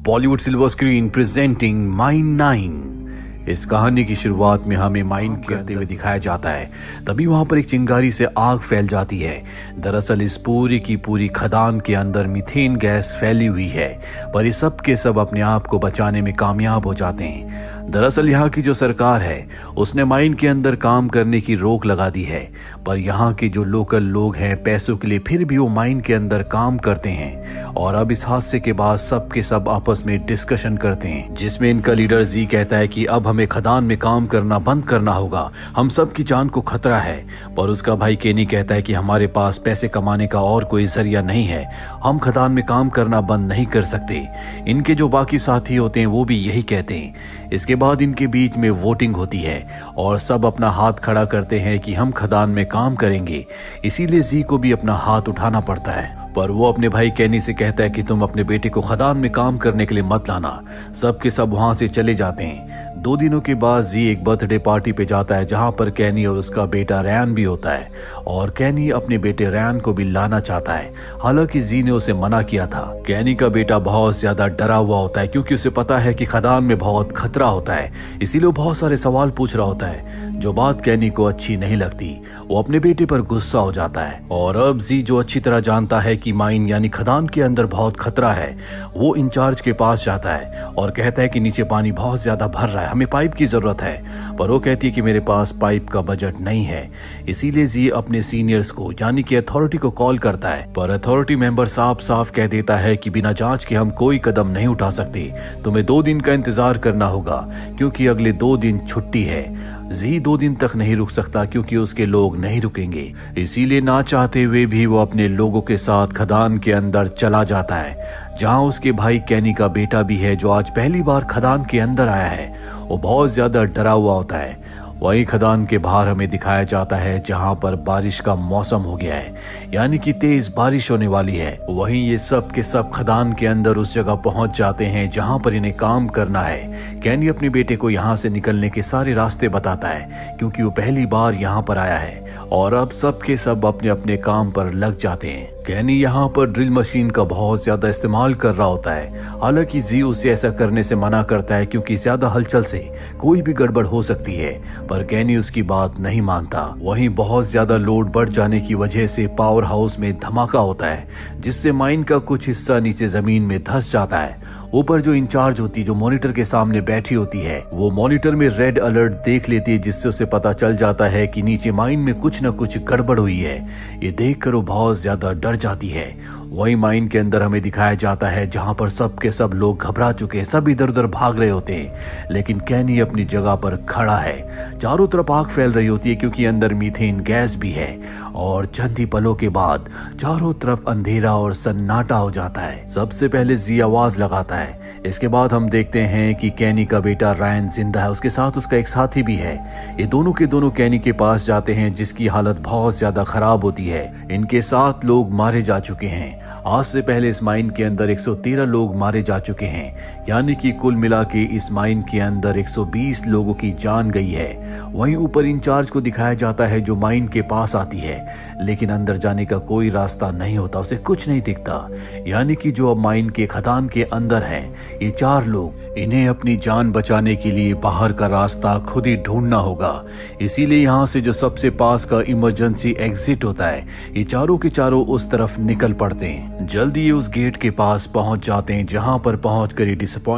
Bollywood silver screen presenting mine 9। इस कहानी की शुरुआत में हमें माइन करते हुए दिखाया जाता है। तभी वहां पर एक चिंगारी से आग फैल जाती है। दरअसल इस पूरी की पूरी खदान के अंदर मीथेन गैस फैली हुई है, पर ये सब के सब अपने आप को बचाने में कामयाब हो जाते हैं। दरअसल यहाँ की जो सरकार है उसने माइन के अंदर काम करने की रोक लगा दी है, पर यहाँ के जो लोकल लोग हैं पैसों के लिए फिर भी वो माइन के अंदर काम करते हैं। और अब इस हादसे के बाद सब के सब आपस में डिस्कशन करते हैं, जिसमें इनका लीडर जी कहता है कि अब हमें खदान में काम करना बंद करना होगा, हम सब की जान को खतरा है। पर उसका भाई केनी कहता है कि हमारे पास पैसे कमाने का और कोई जरिया नहीं है, हम खदान में काम करना बंद नहीं कर सकते। इनके जो बाकी साथी होते हैं वो भी यही कहते हैं। इसके बाद इनके बीच में वोटिंग होती है और सब अपना हाथ खड़ा करते हैं कि हम खदान में काम करेंगे। इसीलिए जी को भी अपना हाथ उठाना पड़ता है, पर वो अपने भाई केनी से कहता है कि तुम अपने बेटे को खदान में काम करने के लिए मत लाना। सब के सब वहां से चले जाते हैं। 2 दिनों के बाद जी एक बर्थडे पार्टी पे जाता है, जहां पर केनी और उसका बेटा रैन भी होता है, और केनी अपने बेटे रैन को भी लाना चाहता है। हालांकि जी ने उसे मना किया था। केनी का बेटा बहुत ज्यादा डरा हुआ होता है, क्योंकि उसे पता है कि खदान में बहुत खतरा होता है, इसीलिए वो बहुत सारे सवाल पूछ रहा होता है। जो बात केनी को अच्छी नहीं लगती, वो अपने बेटे पर गुस्सा हो जाता है। और अब जी जो अच्छी तरह जानता है कि माइन यानी खदान के अंदर बहुत खतरा है, वो इंचार्ज के पास जाता है और कहता है कि नीचे पानी बहुत ज्यादा भर रहा है, हमें पाइप की जरूरत है। पर वो कहती है कि मेरे पास पाइप का बजट नहीं है। इसीलिए जी अपने सीनियर्स को यानी कि अथॉरिटी को कॉल करता है, पर अथॉरिटी मेंबर साफ साफ कह देता है कि बिना जांच के हम कोई कदम नहीं उठा सकते, तुम्हें 2 दिन का इंतजार करना होगा, क्योंकि अगले 2 दिन छुट्टी है। जी 2 दिन तक नहीं रुक सकता, क्योंकि उसके लोग नहीं रुकेंगे। इसीलिए ना चाहते हुए भी वो अपने लोगों के साथ खदान के अंदर चला जाता है, जहां उसके भाई केनी का बेटा भी है, जो आज पहली बार खदान के अंदर आया है। वो बहुत ज्यादा डरा हुआ होता है। वही खदान के बाहर हमें दिखाया जाता है, जहां पर बारिश का मौसम हो गया है, यानी कि तेज बारिश होने वाली है। वहीं ये सब के सब खदान के अंदर उस जगह पहुंच जाते हैं जहां पर इन्हें काम करना है। केनी अपने बेटे को यहां से निकलने के सारे रास्ते बताता है, क्योंकि वो पहली बार यहां पर आया है। और अब सब के सब अपने अपने काम पर लग जाते हैं। केनी यहाँ पर ड्रिल मशीन का बहुत ज्यादा इस्तेमाल कर रहा होता है। हालांकि जी उसे ऐसा करने से मना करता है, क्योंकि ज्यादा हलचल से कोई भी गड़बड़ हो सकती है, पर केनी उसकी बात नहीं मानता। वहीं बहुत ज्यादा लोड बढ़ जाने की वजह से पावर हाउस में धमाका होता है, जिससे माइन का कुछ हिस्सा नीचे जमीन में धंस जाता है। ऊपर जो इंचार्ज होती है, जो मॉनिटर के सामने बैठी होती है, वो मॉनिटर में रेड अलर्ट देख लेती है, जिससे उसे पता चल जाता है कि नीचे माइन में कुछ न कुछ गड़बड़ हुई है। ये देखकर वो बहुत ज्यादा डर जाती है। वही माइन के अंदर हमें दिखाया जाता है, जहां पर सब के सब लोग घबरा चुके हैं, सब इधर उधर भाग रहे होते हैं, लेकिन केनी अपनी जगह पर खड़ा है। चारों तरफ आग फैल रही होती है, क्योंकि अंदर मीथेन गैस भी है। और चंद ही पलों के बाद चारों तरफ अंधेरा और सन्नाटा हो जाता है। सबसे पहले जी आवाज लगाता है। इसके बाद हम देखते हैं कि केनी का बेटा रायन जिंदा है, उसके साथ उसका एक साथी भी है। ये दोनों के दोनों केनी के पास जाते हैं, जिसकी हालत बहुत ज्यादा खराब होती है। इनके 7 लोग मारे जा चुके हैं। आज से पहले इस माइन के अंदर 113 लोग मारे जा चुके हैं, यानी कि कुल मिला के इस माइन के अंदर 120 लोगों की जान गई है। वहीं ऊपर इंचार्ज को दिखाया जाता है, जो माइन के पास आती है, लेकिन अंदर जाने का कोई रास्ता नहीं होता, उसे कुछ नहीं दिखता। यानी कि जो अब माइन के खदान के अंदर हैं, ये 4 लोग, इन्हें अपनी जान बचाने के लिए बाहर का रास्ता खुद ही ढूंढना होगा। इसीलिए यहाँ से जो सबसे पास का इमरजेंसी एग्जिट होता है, ये चारों के चारों उस तरफ निकल पड़ते हैं। जल्दी ये उस गेट के पास पहुंच जाते हैं, जहां पर पहुंचकर ये डिसअपॉइंट